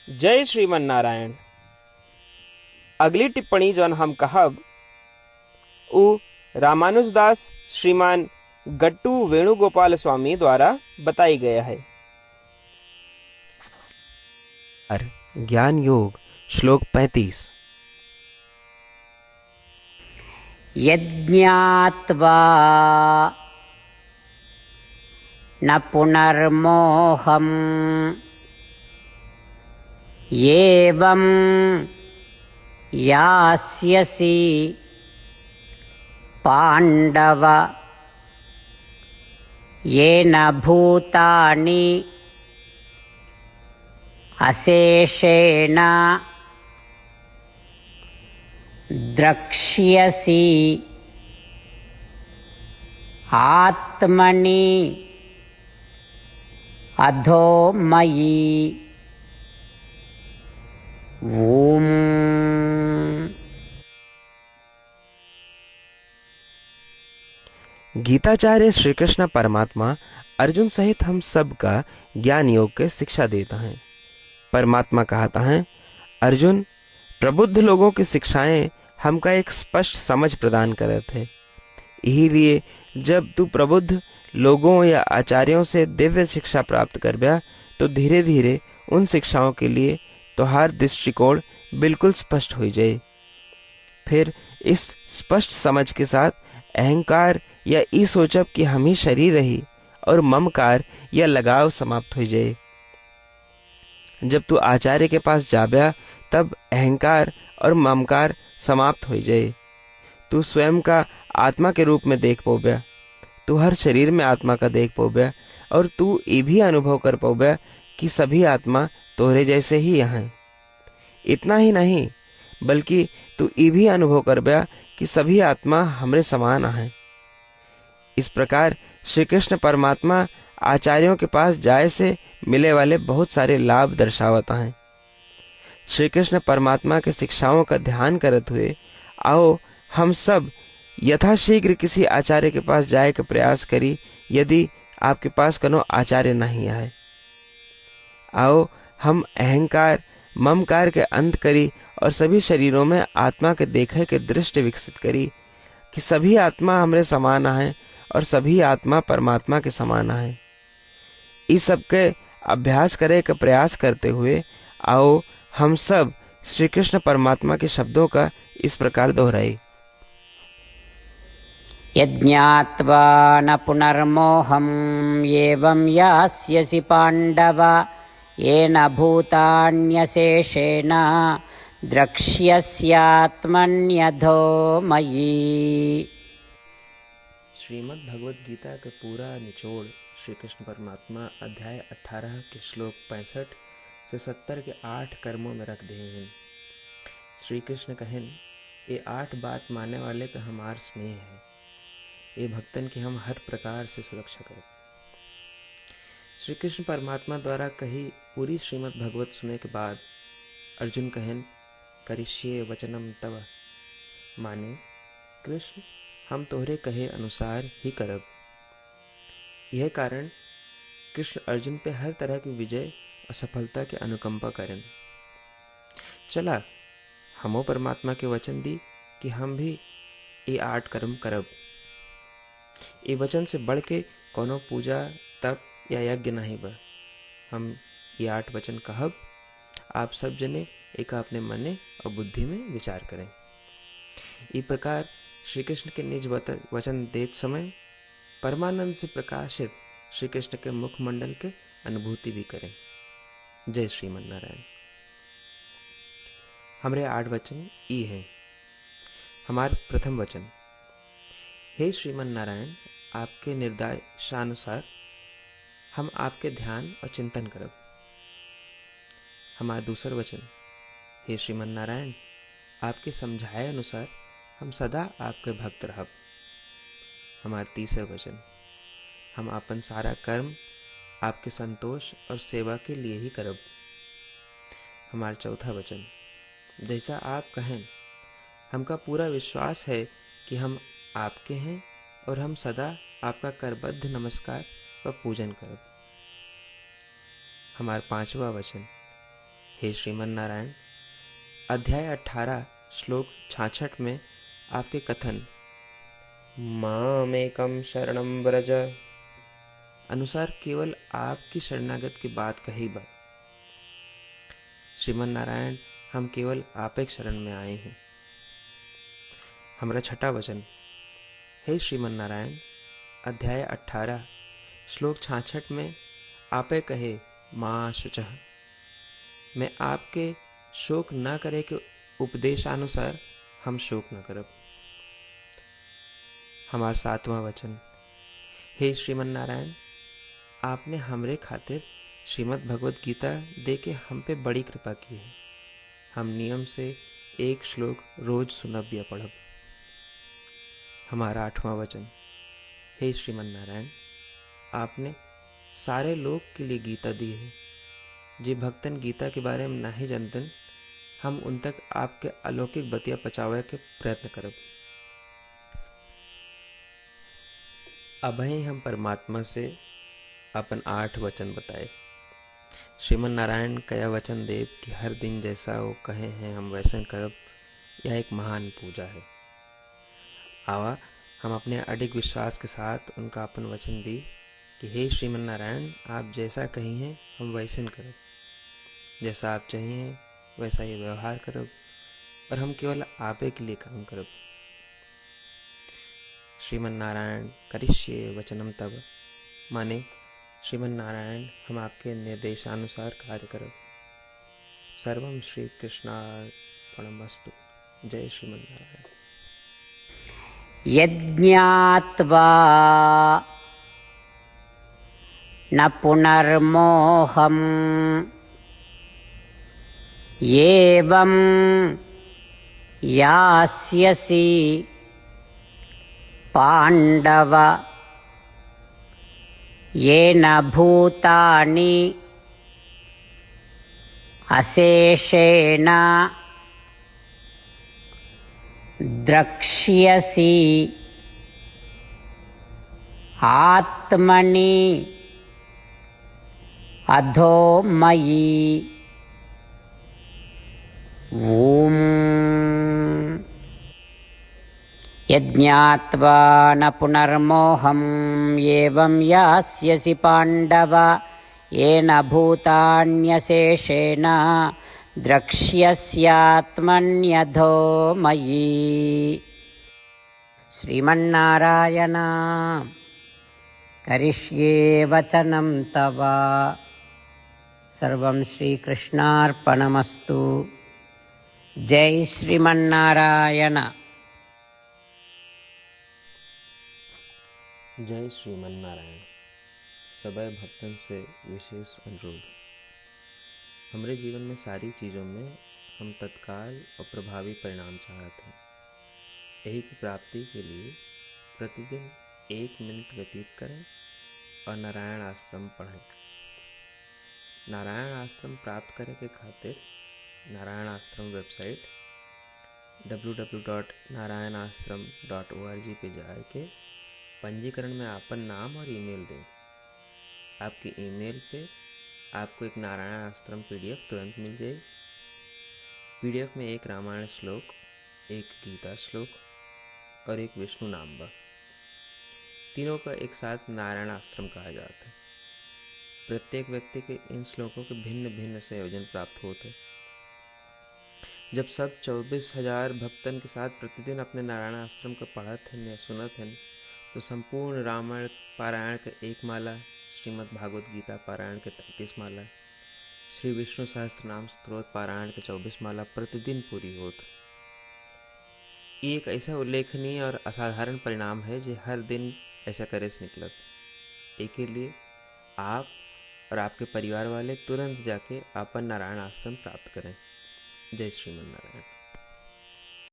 जय श्रीमन नारायण। अगली टिप्पणी जौन हम कहब उ रामानुजदास श्रीमान गट्टू वेणुगोपाल स्वामी द्वारा बताई गया है। ज्ञान योग श्लोक 35। यज्ञात्वा न पुनर्मोहम् एवं यास्यसि पाण्डव येन भूतानि अशेषेण द्रक्ष्यसि आत्मनि अधो मयि। ओम। गीताचार्य श्री कृष्ण परमात्मा अर्जुन सहित हम सब का ज्ञान योग के शिक्षा देता है। परमात्मा कहता है, अर्जुन, प्रबुद्ध लोगों की शिक्षाएं हमका एक स्पष्ट समझ प्रदान करते हैं। यही लिए जब तू प्रबुद्ध लोगों या आचार्यों से दिव्य शिक्षा प्राप्त कर गया तो धीरे धीरे उन शिक्षाओं के लिए तोहार दृष्टिकोण बिल्कुल स्पष्ट हो जाए। फिर इस स्पष्ट समझ के साथ अहंकार या ई सोचब कि हम ही शरीर रही और ममकार या लगाव समाप्त हो जाए। जब तू आचार्य के पास जाब्या तब अहंकार और ममकार समाप्त हो जाए। तू स्वयं का आत्मा के रूप में देख पाओब्या, तू हर शरीर में आत्मा का देख पाओब्या और तू ये भी अनुभव कर पाओब्या कि सभी आत्मा तोहरे जैसे ही यहाँ हैं। इतना ही नहीं बल्कि तू ये भी अनुभव कर पाया कि सभी आत्मा हमरे समान हैं। इस प्रकार श्री कृष्ण परमात्मा आचार्यों के पास जाए से मिले वाले बहुत सारे लाभ दर्शावता हैं। श्री कृष्ण परमात्मा के शिक्षाओं का ध्यान करते हुए आओ हम सब यथाशीघ्र किसी आचार्य के पास जाए का प्रयास करी। यदि आपके पास कोनो आचार्य नहीं आए, आओ हम अहंकार ममकार के अंत करी और सभी शरीरों में आत्मा के देखे के दृष्टि विकसित करी कि सभी आत्मा हमरे समान हैं और सभी आत्मा परमात्मा के समान हैं। इस सब के अभ्यास करे का प्रयास करते हुए आओ हम सब श्री कृष्ण परमात्मा के शब्दों का इस प्रकार दोहराए। यज्ञात्वा न पुनर्मोहम् एवं यास्यसि पाण्डव येन भूतान्यशेषेण द्रक्ष्यस्यात्मन्यधो मयि। श्रीमद् भगवद गीता का पूरा निचोड़ श्री कृष्ण परमात्मा अध्याय 18 के श्लोक 65 से 70 के 8 कर्मों में रख दिए हैं। श्री कृष्ण कहें, ये 8 बात मानने वाले पे हमार स्नेह है। ये भक्तन की हम हर प्रकार से सुरक्षा करें। श्री कृष्ण परमात्मा द्वारा कही पूरी श्रीमद् भगवत सुने के बाद अर्जुन कहें, करिष्ये वचनम तव, माने कृष्ण हम तोहरे कहे अनुसार ही करब। यह कारण कृष्ण अर्जुन पे हर तरह की विजय और सफलता के अनुकंपा करें। चला हमो परमात्मा के वचन दी कि हम भी ये 8 कर्म करब। ये वचन से बढ़ के कोनो पूजा तप या यज्ञ नहीं बा। हम ये 8 वचन कहब, आप सब जने एक अपने मने और बुद्धि में विचार करें। इस प्रकार श्री कृष्ण के निज वचन देत समय परमानंद से प्रकाशित श्री कृष्ण के मुखमंडल के अनुभूति भी करें। जय श्रीमन नारायण। हमारे 8 वचन ई हैं। हमार प्रथम वचन, हे श्रीमन नारायण, आपके निर्देशानुसार हम आपके ध्यान और चिंतन करब। हमारा दूसर वचन, हे श्रीमन नारायण, आपके समझाए अनुसार हम सदा आपके भक्त रहब। हमारा तीसर वचन, हम अपन सारा कर्म आपके संतोष और सेवा के लिए ही करब। हमारा चौथा वचन, जैसा आप कहें हमका पूरा विश्वास है कि हम आपके हैं और हम सदा आपका करबद्ध नमस्कार व पूजन करब। हमारा 5वां वचन, हे श्रीमन नारायण, अध्याय 18 श्लोक 66 में आपके कथन मामेकम शरणम व्रज अनुसार केवल आपकी शरणागत की बात कही बात। श्रीमन नारायण, हम केवल आप एक शरण में आए हैं। हमारा छठा वचन, हे श्रीमन नारायण, अध्याय 18 श्लोक 66 में आपे कहे माँ शुचः, मैं आपके शोक न करे के उपदेशानुसार हम शोक न करब। हमारा सातवां वचन, हे श्रीमन नारायण, आपने हमरे खातिर श्रीमद् भगवत गीता दे के हम पे बड़ी कृपा की है। हम नियम से एक श्लोक रोज सुनब या पढ़ब। हमारा आठवां वचन, हे श्रीमन नारायण, आपने सारे लोग के लिए गीता दी है। जे भक्तन गीता के बारे में नहीं जानतन, हम उन तक आपके अलौकिक बतिया पहुंचावे के प्रयत्न करब। अभय हम परमात्मा से अपन 8 वचन बताए। श्रीमन नारायण कया वचन देव कि हर दिन जैसा वो कहे हैं हम वैसे करब, यह एक महान पूजा है। आवा हम अपने अडिग विश्वास के साथ उनका अपन वचन दी कि हे श्रीमन नारायण, आप जैसा कही हैं हम वैसे करब, जैसा आप चाहिए वैसा ये व्यवहार करब, और हम केवल आपे के लिए काम करब। श्रीमन नारायण करिष्ये वचनम तब, माने श्रीमन नारायण हम आपके निर्देशानुसार कार्य करब। सर्वम श्री कृष्णार्पणमस्तु। जय श्रीमन नारायण। यज्ञात्वा न पुनर्मोहम् एवं यास्यसि पाण्डव येन भूतानि अशेषेण द्रक्ष्यसि आत्मनि अधो मयि। ॐ यज्ञात्वा न पुनर्मोहम् एवं यास्यसि पाण्डव येन भूतान्यशेषेण द्रक्ष्यस्यात्मन्यधो मयि। श्रीमन्नारायण करिष्ये वचनं तव। सर्वं श्रीकृष्णार्पणमस्तु। जय श्रीमन्नारायण। जय श्रीमन नारायण। सबै भक्तन से विशेष अनुरोध, हमारे जीवन में सारी चीज़ों में हम तत्काल और प्रभावी परिणाम चाहते हैं। यही की प्राप्ति के लिए प्रतिदिन 1 मिनट व्यतीत करें और नारायण आश्रम पढ़ें। नारायण आश्रम प्राप्त करे के खातिर नारायण आश्रम वेबसाइट www.narayanashram.org पे जाके पंजीकरण में आपन नाम और ईमेल दें। आपकी ईमेल पे आपको एक नारायण आश्रम PDF तुरंत मिल जाएगी। PDF में एक रामायण श्लोक, एक गीता श्लोक और एक विष्णु नाम बा। तीनों का एक साथ नारायण आश्रम कहा जाता है। प्रत्येक व्यक्ति के इन श्लोकों के भिन्न भिन्न संयोजन प्राप्त होते। जब सब 24,000 भक्तन के साथ प्रतिदिन अपने नारायण आश्रम का पढ़त हैं या सुनत हैं, तो संपूर्ण रामायण पारायण के 1 माला, श्रीमद् भागवत गीता पारायण के 33 माला, श्री विष्णु सहस्त्रनाम स्तोत्र पारायण के 24 माला प्रतिदिन पूरी होत। ये एक ऐसा उल्लेखनीय और असाधारण परिणाम है जो हर दिन ऐसा करे से निकलत। एक के लिए आप और आपके परिवार वाले तुरंत जाके अपन नारायण आश्रम प्राप्त करें। जय श्रीमन नारायण।